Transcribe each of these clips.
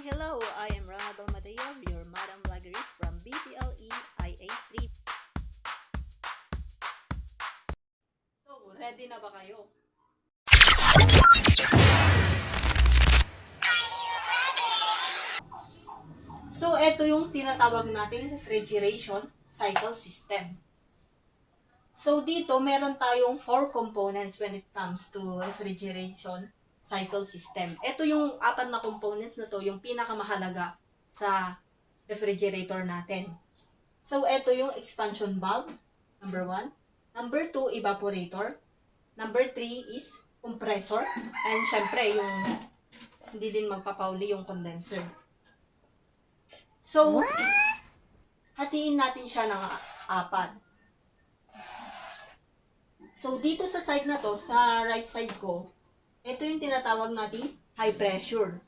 Hello, I am Ronald Mateo, your Madam Vloggerist from BTLE IA3. So, ready na ba kayo? So, ito yung tinatawag natin refrigeration cycle system. So, dito meron tayong 4 components when it comes to refrigeration cycle system. Ito yung 4 na components na to, yung pinakamahalaga sa refrigerator natin. So, ito yung expansion valve, number 1. Number 2, evaporator. Number 3 is compressor. And syempre, yung hindi din magpapauli yung condenser. So, hatiin natin siya ng 4. So, dito sa side na to, sa right side ko, ito yung tinatawag nating high pressure.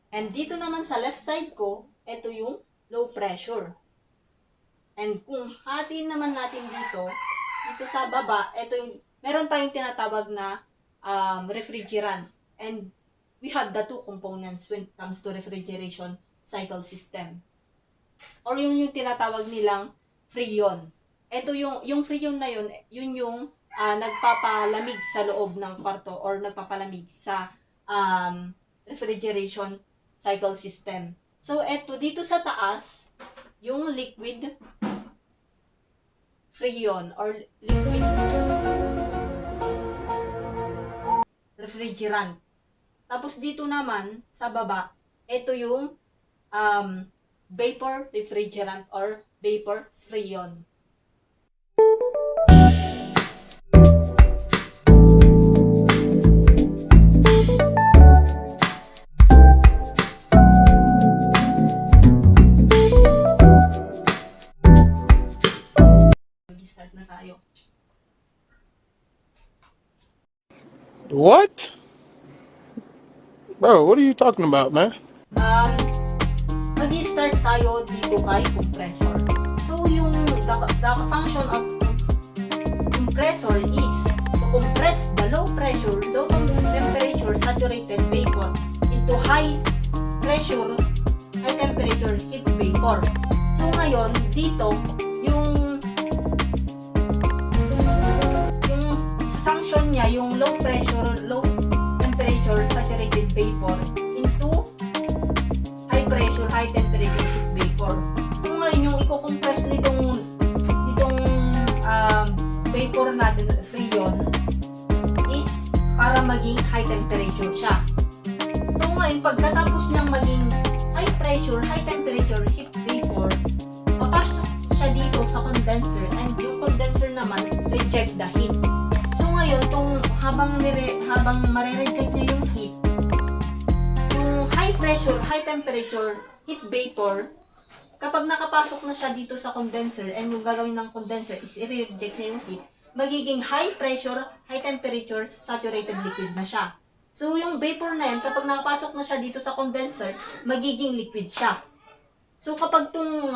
And dito naman sa left side ko, ito yung low pressure. And kung hatiin naman natin dito sa baba, ito yung, meron tayong tinatawag na refrigerant. And we have the 2 components when it comes to refrigeration cycle system. Or yung tinatawag nilang freon. Ito yung freon na yun yung nagpapalamig sa loob ng kwarto or nagpapalamig sa refrigeration cycle system. So, eto dito sa taas, yung liquid freon or liquid refrigerant. Tapos dito naman sa baba, ito yung vapor refrigerant or vapor freon. Mag-start na tayo. What? Bro, what are you talking about, man? Mag-start tayo dito kay compressor. So, yung the function of compressor is to compress the low pressure, low temperature saturated vapor into high pressure, high temperature heat vapor. So, ngayon, dito, yung function niya, yung low pressure, low temperature saturated vapor into high pressure, high temperature heat vapor. So ngayon yung i-compress nitong vapor natin, freon, is para maging high temperature siya. So ngayon pagkatapos niyang maging high pressure, high temperature heat vapor, papasok siya dito sa condenser and yung condenser naman reject the heat. So ngayon habang mare-reject niya yung heat, yung high pressure, high temperature heat vapor, kapag nakapasok na siya dito sa condenser and yung gagawin ng condenser is i-reject niya yung heat, magiging high pressure, high temperature saturated liquid na siya. So yung vapor na yan, kapag nakapasok na siya dito sa condenser, magiging liquid siya. So kapag tong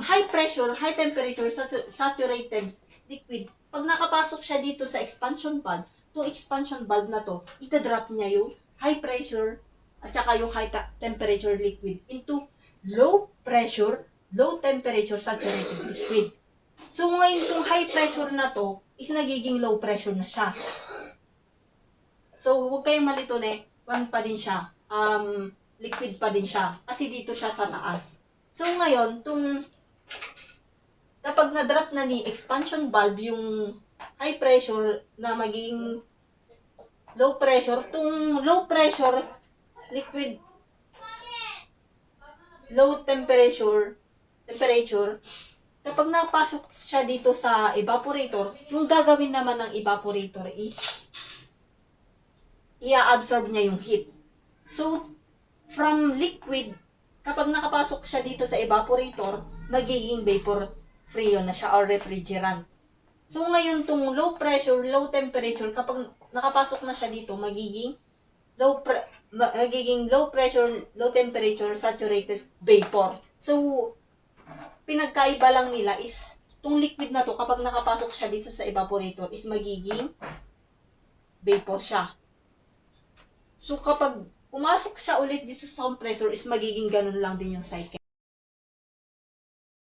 high pressure, high temperature saturated liquid, pag nakapasok siya dito sa expansion valve, itong expansion valve na to, itadrop niya yung high pressure at saka yung high temperature liquid into low pressure, low temperature saturated liquid. So ngayon itong high pressure na to is nagiging low pressure na siya. So huwag kayong malito pa din siya. Liquid pa din siya kasi dito siya sa taas. So ngayon, kapag na-drop na ni expansion valve yung high pressure na maging low pressure, low pressure liquid, low temperature, kapag napasok siya dito sa evaporator, yung gagawin naman ng evaporator is i-absorb niya yung heat. So, from liquid, kapag nakapasok siya dito sa evaporator, magiging vapor freon na siya or refrigerant. So ngayon tong low pressure, low temperature, kapag nakapasok na siya dito, magiging low pressure, low temperature saturated vapor. So pinagkaiba lang nila is tong liquid na to, kapag nakapasok siya dito sa evaporator, is magiging vapor siya. So kapag pumasok siya ulit dito sa compressor is magiging ganun lang din yung cycle.